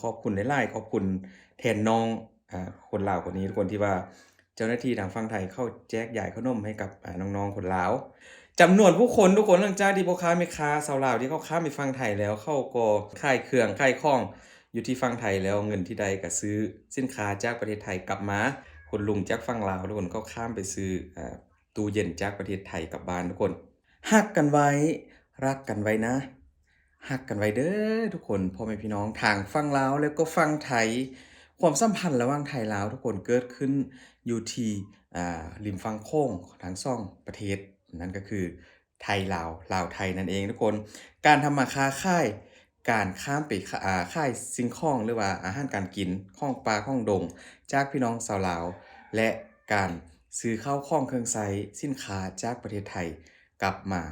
ขอบคุณหลายๆขอบคุณแทนน้องคนลาวคนนี้ทุกคนที่ว่าเจ้าหน้าที่ทางฝั่งไทยเข้าแจกจ่ายขนมให้กับน้องๆคนลาวจำนวนผู้คนทุกคนหลังจากที่พ่อค้าแม่ค้าชาวลาวที่เขาข้ามไปฝั่งไทยแล้วเขาก็ขายเครื่องขายของอยู่ที่ฝั่งไทยแล้วเงินที่ใดก็ซื้อสินค้าจากประเทศไทยกลับมาคุณลุงจากฝั่งลาวทุกคนเขาข้ามไปซื้อตู้เย็นจากประเทศไทยกลับบ้านทุกคนฮักกันไว้รักกันไว้นะ ฮักกันไว้เด้อทุกคนพ่อแม่พี่น้องทางฝั่งลาวแล้วก็ฝั่งไทยความสัมพันธ์ระหว่างไทยลาวทุกคนเกิดขึ้นอยู่ที่ริมฝั่งโขงทั้งสองประเทศนั่นก็คือไทยลาวลาวไทยนั่นเองทุกคนการทำมาค้าขายการข้ามไปขายสิ่งของหรือว่าอาหารการกินของป่าของดงจากพี่น้องชาวลาวและการซื้อข้าวของเครื่องใช้สินค้าจากประเทศไทยกลับมา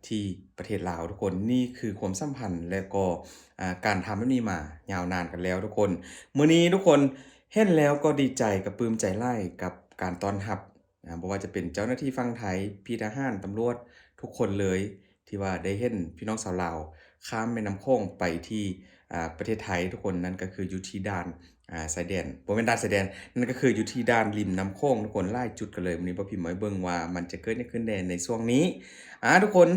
ที่ประเทศลาวทุกคนนี่คือความสัมพันธ์และก็การทำแบบนี้มายาวนานกันแล้วทุกคนมื้อนี้ทุกคนเห็นแล้วก็ดีใจกับปลื้มใจหลายกับการต้อนรับบ่ว่าจะเป็นเจ้าหน้าที่ฝั่งไทยพี่ทหารตำรวจทุกคนเลยที่ว่าได้เห็นพี่น้องชาวลาวข้ามแม่น้ำโขงไปที่ประเทศไทยทุกคนนั่นก็คืออยู่ที่ด่านชายแดนบ่แม่นด่านชายแดนนั่นก็คืออยู่ที่ด่านริมน้ำโขงทุกคนหลายจุดกันเลยมื้อนี้บ่พิมพ์มาให้เบิ่งว่ามันจะเกิดหยังขึ้นแน่ในช่วงนี้ ทุกคน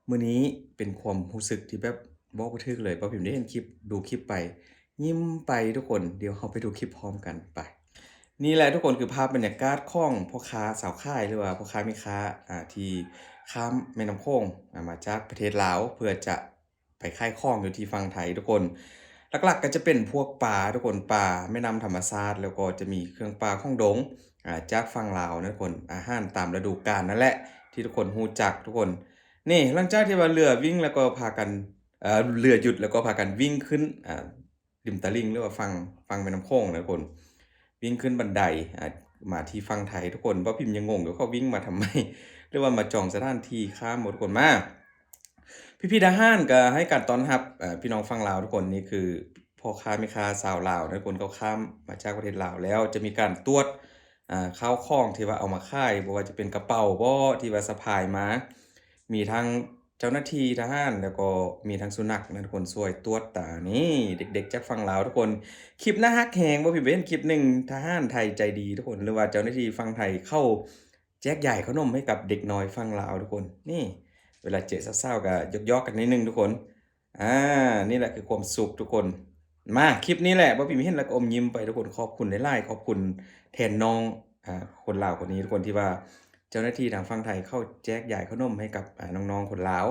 มื้อนี้เป็นความรู้สึกที่แบบบอกบ่ถูกเลยเพราะผมได้เห็นคลิปดูคลิปไปยิ้มไปทุกคนเดี๋ยวเราไปดูคลิปพร้อมกันไปนี่แหละทุกคนคือภาพบรรยากาศของพ่อค้าสาวขายหรือว่าพ่อค้าแม่ค้าที่ข้ามแม่น้ำโขงมาจากประเทศลาวเพื่อจะไปขายของอยู่ที่ฝั่งไทยทุกคนหลักๆก็จะเป็นพวกปลาทุกคนปลาแม่น้ำธรรมชาติแล้วก็จะมีเครื่องปลาของดงจากฝั่งลาวนะทุกคนอาหารตามฤดูกาลนั่นแหละที่ทุกคนรู้จักทุกคน นี่หลังจากที่ว่าเรือวิ่งแล้วก็พากันเรือหยุดแล้วก็พากันวิ่งขึ้นริมตลิ่งหรือว่าฝั่งแม่น้ำโขงนะทุกคนวิ่งขึ้นบันไดมาที่ฝั่งไทยทุกคนเพราะพิมพ์ยังงงอยู่เขาวิ่งมาทำไมหรือว่ามาจองสถานที่ข้ามหมดทุกคนมาพี่ๆทหารก็ให้การต้อนรับพี่น้องฝั่งลาวทุกคนนี่คือพ่อค้าแม่ค้าชาวลาวนะทุกคนเขาข้ามมาจากประเทศลาวแล้วจะมีการตรวจข้าวของที่ว่าเอามาขายบ่ว่าจะเป็นกระเป๋าบ่ที่ว่าสะพายมา มีทั้งเจ้าหน้าที่ทหารแล้วก็มีทั้งสุนัขนะทุกคนช่วยตรวจตานี่เด็กๆจากฝั่งลาวทุกคนคลิปน่ารักแฮงบ่ผิดเว้นคลิปหนึ่งทหารไทยใจดีทุกคนหรือว่าเจ้าหน้าที่ฝั่งไทยเข้าแจกจ่ายขนมให้กับเด็กน้อยฝั่งลาวทุกคนนี่เวลาเจอสาวๆก็ยอกๆกันนิดหนึ่งทุกคนอานี่แหละคือความสุขทุกคนมาคลิปนี้แหละบ่พิมพ์เห็นแล้วก็อมยิ้มไปทุกคนขอบคุณหลายๆขอบคุณแทนน้องคนลาวคนนี้ทุกคนที่ว่า เจ้าหน้าที่ทางฝั่งไทยเข้าแจกจ่ายขนมให้กับน้องๆคนลาว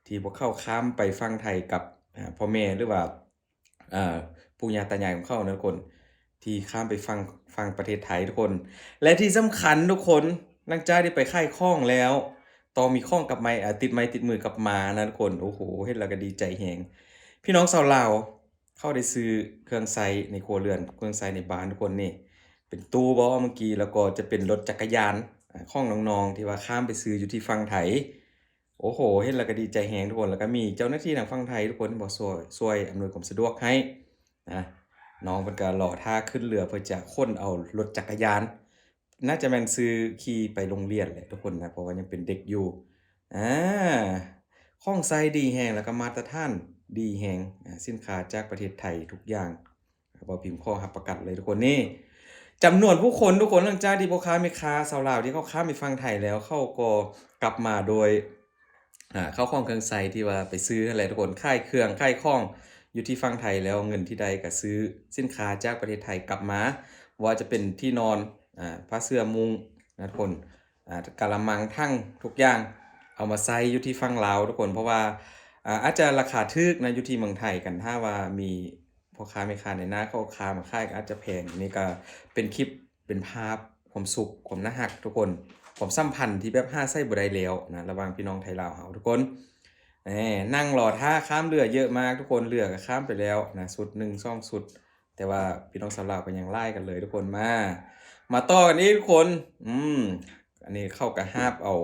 ที่พวกเขาข้ามไปฝั่งไทยกับพ่อแม่หรือว่าอ่าปู่ย่าตายายของเขานะทุกคนที่ข้ามไปฝั่งประเทศไทยทุกคนและที่สำคัญทุกคนหลังจากที่ไปขายของแล้วต้องมีของกลับมาติดไม้ติดมือกลับมานะทุกคนโอ้โฮเฮ็ดแล้วก็ดีใจแฮงพี่น้องชาวลาวเขาได้ซื้อเครื่องใช้ในครัวเรือนเครื่องใช้ในบ้านทุกคนนี่เป็นตู้บ่เมื่อกี้แล้วก็จะเป็นรถจักรยาน ของน้องๆที่ว่าข้ามไปซื้ออยู่ที่ฝั่งไทยโอ้โฮเห็นแล้วก็ดีใจแรงทุกคนแล้วก็มีเจ้าหน้าที่ทางฝั่งไทยทุกคนที่บ่ช่วยอำนวยความสะดวกให้นะน้องเพิ่นก็รอท่าขึ้นเรือเพื่อจะขนเอารถจักรยานน่าจะแม่นซื้อขี่ไปโรงเรียนแหละทุกคนนะเพราะว่ายังเป็นเด็กอยู่อาของใช้ดีแรงแล้วก็มาตรฐานดีแรงสินค้าจากประเทศไทยทุกอย่างบ่พิมพ์ขอรับประกันเลยทุกคนนี่จำนวนผู้คนทุกคนหลังจากที่พ่อค้าแม่ค้าชาวลาวที่เขาข้ามไปฝั่งไทยแล้วเขาก็กลับมาโดยข้าวของเครื่องใช้ที่ว่าไปซื้อนั่นแหละทุกคนขายเครื่องขายของอยู่ที่ฝั่งไทยแล้วเงินที่ใดก็ซื้อสินค้าจากประเทศไทยกลับมาว่าจะเป็นที่นอนผ้าเสื่อมุงนะทุกคนกะละมังทั่งทุกอย่างเอามาใช้อยู่ที่ฝั่งลาวทุกคนเพราะว่าอาจจะราคาถูกนะอยู่ที่เมืองไทยกันถ้าว่ามีพ่อค้าแม่ค้าในหน้าเขาค้ามาขายก็อาจจะแพงนี่ก็เป็นคลิปเป็นภาพความสุขความน่ารักทุกคนความสัมพันธ์ที่แบบหาใช้บ่ได้แล้วนะระหว่างพี่น้องไทยลาวเฮาทุกคนนั่งรอท่าข้ามเรือเยอะมากทุกคนเรือก็ข้ามไปแล้วนะสุด1 2สุดแต่ว่าพี่น้องชาวลาวก็ยังไล่กันเลยทุกคนมาต่อกันอีกทุกคนอันนี้เขาก็หาบเอา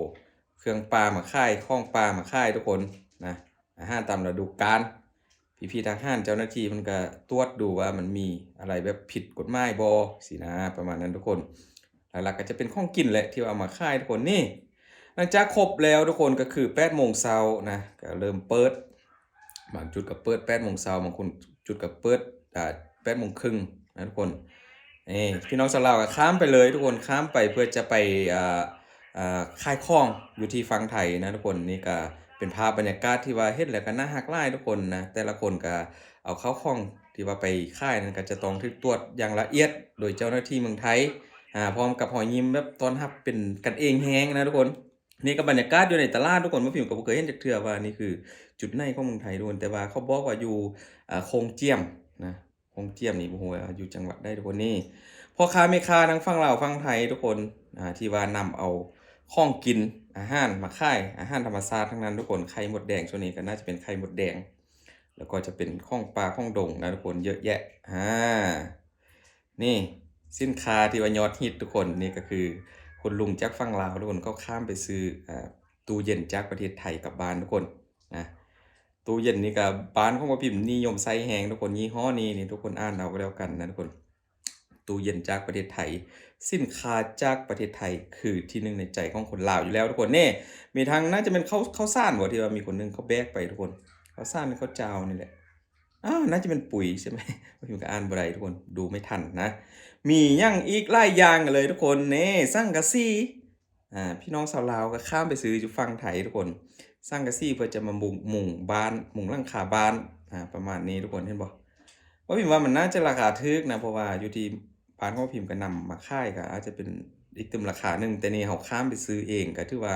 เครื่องปลามาขายของปลามาขายทุกคนนะอาหารตามฤดูกาลพี่ๆทหารเจ้าหน้าที่มันก็ตรวจดูว่ามันมีอะไรแบบผิดกฎหมายบ่สินะประมาณนั้นทุกคนหลักๆก็จะเป็นของกินแหละที่เอามาขายทุกคนนี่หลังจากครบแล้วทุกคนก็คือ8 โมงเช้านะก็เริ่มเปิดบางจุดก็เปิด8 โมงเช้าบางคนจุดก็เปิด 8 โมงครึ่งนะทุกคนนี่พี่น้องชาวลาวก็ข้ามไปเลยทุกคนข้ามไปเพื่อจะไปค่ายข้องอยู่ที่ฝั่งไทยนะทุกคนนี่ก็เป็นภาพบรรยากาศที่ว่าเฮ็ดแล้วก็น่ารักหลายทุกคนนะแต่ละคนก็เอาเข้าข้องที่ว่าไปค่ายนั้นก็จะต้องถูกตรวจอย่างละเอียดโดยเจ้าหน้าที่เมืองไทยพร้อมกับรอยยิ้มแบบต้อนรับเป็นกันเองแฮงนะทุกคนนี่ก็บรรยากาศอยู่ในตลาดทุกคนบ่พิมพ์ก็บ่เคยเห็นจักเทื่อว่านี่คือจุดในของเมืองไทยทุกคนแต่ว่าเขาบอกว่าอยู่โคงเจียมนะโคงเจียมนี่บ่ฮู้ว่าอยู่จังหวัดใดทุกคนนี่พ่อค้าแม่ค้าทั้งฝั่งลาวฝั่งไทยทุกคนที่ว่านำเอาของกินอาหารมาขายอาหารธรรมชาติทั้งนั้นทุกคนไข่มดแดงช่วงนี้ก็น่าจะเป็นไข่มดแดงแล้วก็จะเป็นของป่าของดงนะทุกคนเยอะแยะนี่สินค้าที่ว่ายอดฮิตทุกคนนี่ก็คือคุณลุงจากฝั่งลาวทุกคนเขาข้ามไปซื้อตู้เย็นจากประเทศไทยกลับบ้านทุกคนนะตู้เย็นนี่ก็บ้านของบ่พิมพ์นิยมใช้แฮงทุกคนยี่ห้อนี้นี่ทุกคนอ่านเอาก็แล้วกันนะทุกคนตู้เย็นจากประเทศไทยสินค้าจากประเทศไทยคือที่หนึ่งในใจของคนลาวอยู่แล้วทุกคนนี่มีทางน่าจะเป็นข้าวสารบ่ที่ว่ามีคนหนึงเขาแบกไปทุกคนข้าวสารหรือข้าวเจ้านี่แหละน่าจะเป็นปุ๋ยใช่ไหมบ่พิมพ์ก็อ่านบ่ได้ทุกคนดูไม่ทันนะมีหยังอีกหลายอย่างเลยทุกคนนี่สังกะสีพี่น้องชาวลาวก็ข้ามไปซื้ออยู่ฝั่งไทยทุกคนสังกะสีเพื่อจะมามุงบ้านมุงหลังคาบ้านประมาณนี้ทุกคนเห็นบ่ว่าพิมพ์ว่ามันน่าจะราคาถูกนะเพราะว่าอยู่ที่บ้านของพิมพ์ก็นำมาขายก็อาจจะเป็นอีกตึมราคาหนึงแต่นี่เราข้ามไปซื้อเองก็ถือว่า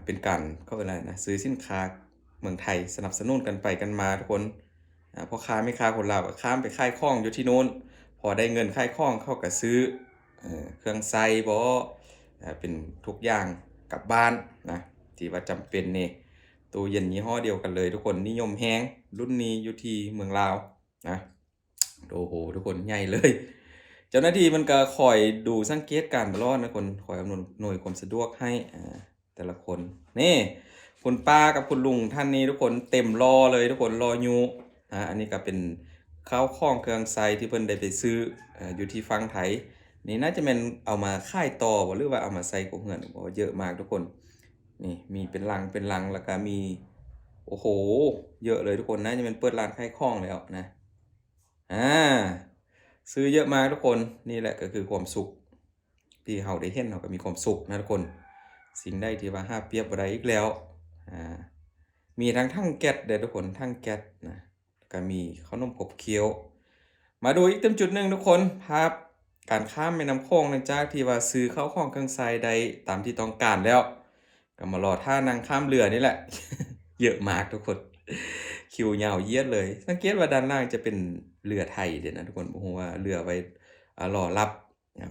เป็นการเขาเรียกอะไรนะซื้อสินค้าเมืองไทยสนับสนุนกันไปกันมาทุกคนพ่อค้าแม่ค้าคนลาวก็ข้ามไปขายของอยู่ที่โน้นพอได้เงินขายของเขาก็ซื้อเครื่องใช้บ่เป็นทุกอย่างกลับบ้านนะที่ว่าจำเป็นนี่ตู้เย็นยี่ห้อเดียวกันเลยทุกคนนิยมแฮงรุ่นนี้อยู่ที่เมืองลาวนะโอ้โฮทุกคนใหญ่เลย เจ้าหน้าที่มันก็คอยดูสังเกตการณ์ตลอดนะคนคอยอำนวยความสะดวกให้แต่ละคนนี่คุณป้ากับคุณลุงท่านนี้ทุกคนเต็มรอเลยทุกคนรออยู่อันนี้ก็เป็นข้าวของเครื่องใช้ที่เพิ่นได้ไปซื้ออยู่ที่ฝั่งไทยนี่น่าจะแม่นเอามาขายต่อบ่หรือว่าเอามาใส่กบเรือนบ่เยอะมากทุกคนนี่มีเป็นลังแล้วก็มีโอ้โฮเยอะเลยทุกคนน่าจะเป็นเปิดร้านขายของแล้วนะอา ซื้อเยอะมากทุกคนนี่แหละก็คือความสุขที่เราได้เห็นเราก็มีความสุขนะทุกคนสิ่งใดที่ว่าหาเปรียบบ่ได้อีกแล้วอ่ามีทั้งถังแก๊สเด้อทุกคนถังแก๊สนะก็มีขนมขบเคี้ยวมาดูอีกเต็มจุดหนึ่งทุกคนภาพการข้ามแม่น้ำโขงหลังจากที่ว่าซื้อข้าวของเครื่องใช้ได้ตามที่ต้องการแล้วก็มารอท่านั่งข้ามเรือนี่แหละ เยอะมากทุกคนคิวยาวเหยียดเลยสังเกตว่าด้านล่างจะเป็นเรือไทยเด้นะทุกคนบ่ฮู้ว่าเรือไว้รอรับ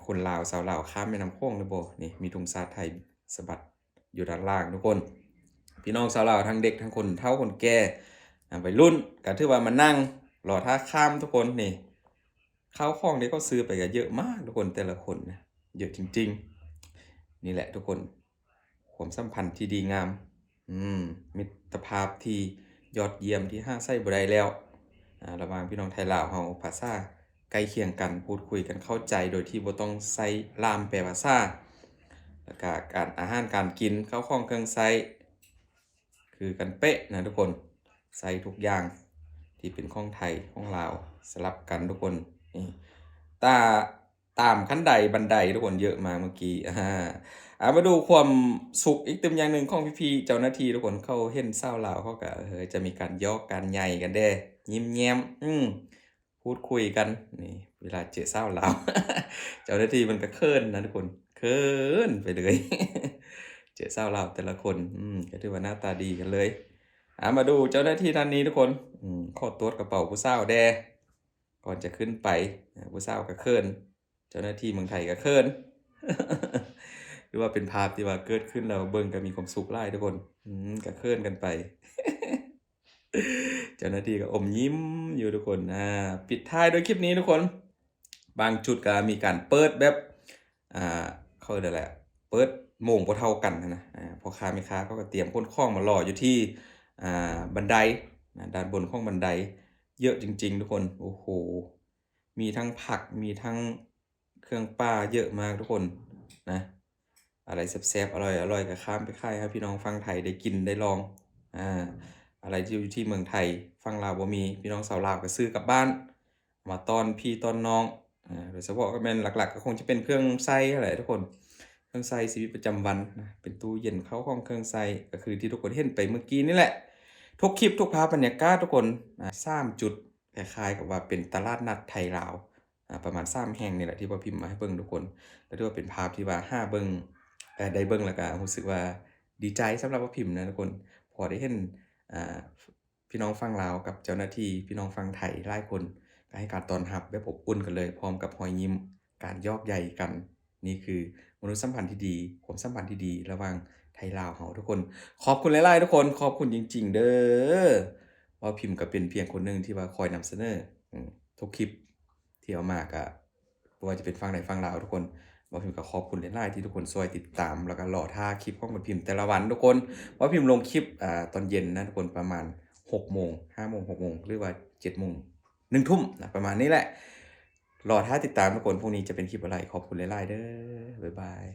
คนลาวชาวลาวข้ามแม่น้ำโขงหรือบ่นี่มีธงชาติไทยสะบัดอยู่ด้านล่างทุกคนพี่น้องชาวลาวทั้งเด็กทั้งคนเฒ่าคนแก่วัยรุ่นก็ถือว่ามานั่งรอท่าข้ามทุกคนนี่ข้าวของที่เขาซื้อไปก็เยอะมากทุกคนแต่ละคนนะเยอะจริงๆนี่แหละทุกคนความสัมพันธ์ที่ดีงามมิตรภาพที่ยอดเยี่ยมที่หาใช้บ่ได้แล้วระหว่างพี่น้องไทยลาวเราภาษาใกล้เคียงกันพูดคุยกันเข้าใจโดยที่บ่ต้องใช้ล่ามแปลภาษาแล้วก็การอาหารการกินข้าวของเครื่องใช้คือกันเป๊ะนะทุกคนใช้ทุกอย่างที่เป็นของไทยของลาวสลับกันทุกคนนี่ตาตามขั้นใดบันไดทุกคนเยอะมากเมื่อกี้มาดูความสุขอีกตึมอย่างหนึ่งของพี่ๆเจ้าหน้าที่ทุกคนเขาเห็นชาวลาวเขาก็จะมีการหยอกกันใหญ่กันเด้ยิ้มแย้มพูดคุยกันนี่เวลาเจอชาวลาว เจ้าหน้าที่มันก็เขินนะทุกคนเขินไปเลย เจอชาวลาวแต่ละคนก็ถือว่าหน้าตาดีกันเลยมาดูเจ้าหน้าที่ท่านนี้ทุกคนขอตรวจกระเป๋าผู้สาวแด่ก่อนจะขึ้นไปผู้สาวก็เขินเจ้าหน้าที่เมืองไทยก็เขิน หรือว่าเป็นภาพที่ว่าเกิดขึ้นแล้วเบิ่งก็มีความสุขหลายทุกคนก็เขินกันไป เจ้าหน้าที่ก็อมยิ้มอยู่ทุกคนปิดท้ายด้วยคลิปนี้ทุกคนบางจุดก็มีการเปิดแบบเขาเรียกอะไรเปิดโมงบ่เท่ากันนะพ่อค้าแม่ค้าเขาก็เตรียมขนของมารออยู่ที่บันไดด้านบนของบันไดเยอะจริงๆทุกคนโอ้โฮมีทั้งผักมีทั้งเครื่องป่าเยอะมากทุกคนนะอะไรแซ่บๆอร่อยๆก็ข้ามไปขายให้พี่น้องฝั่งไทยได้กินได้ลองอะไรที่อยู่ที่เมืองไทยฝั่งลาวบ่มีพี่น้องชาวลาวก็ซื้อกลับบ้าน มาต้อนพี่ต้อนน้องโดยเฉพาะก็แม่นหลักๆก็คงจะเป็นเครื่องใช้นั่นแหละทุกคนเครื่องใช้ชีวิตประจำวันนะเป็นตู้เย็นเข้าห้องเครื่องใช้ก็คือที่ทุกคนเห็นไปเมื่อกี้นี่แหละทุกคลิปทุกภาพบรรยากาศทุกคน3จุดคล้ายๆกับว่าเป็นตลาดนัดไทยลาวประมาณ3แห่งนี่แหละที่ว่าพิมพ์มาให้เบิ่งทุกคนแล้วถือว่าเป็นภาพที่ว่าเบิ่งได้เบิ่งแล้วก็รู้สึกว่าดีใจสำหรับว่าพิมพ์นะทุกคนพอได้เห็นอ่าพี่น้องฝั่งลาวกับเจ้าหน้าที่พี่น้องฝั่งไทยหลายคน ก็ให้การต้อนรับแบบอบอุ่นกันเลยพร้อมกับรอยยิ้มการยอกใยกัน นี่คือมนุษยสัมพันธ์ที่ดีความสัมพันธ์ที่ดีระหว่างไทยลาวเราทุกคนขอบคุณหลายๆทุกคนขอบคุณจริงๆเด้อว่าพิมพ์ก็เป็นเพียงคนหนึ่งที่ว่าคอยนำเสนอทุกคลิปที่เอามาก็บ่ว่าจะเป็นฝั่งใดฝั่งลาวทุกคนว่าพิมพ์ก็ขอบคุณหลายๆที่ทุกคนช่วยติดตามแล้วก็รอท่าคลิปของบ่พิมพ์แต่ละวันทุกคนว่าพิมพ์ลงคลิปตอนเย็นนะทุกคนประมาณ6โมง5โมง6โมงหรือว่า7โมง1ทุ่มนะประมาณนี้แหละรอท่าติดตามทุกคนพรุ่งนี้จะเป็นคลิปอะไรขอบคุณหลายๆเด้อบ๊ายบาย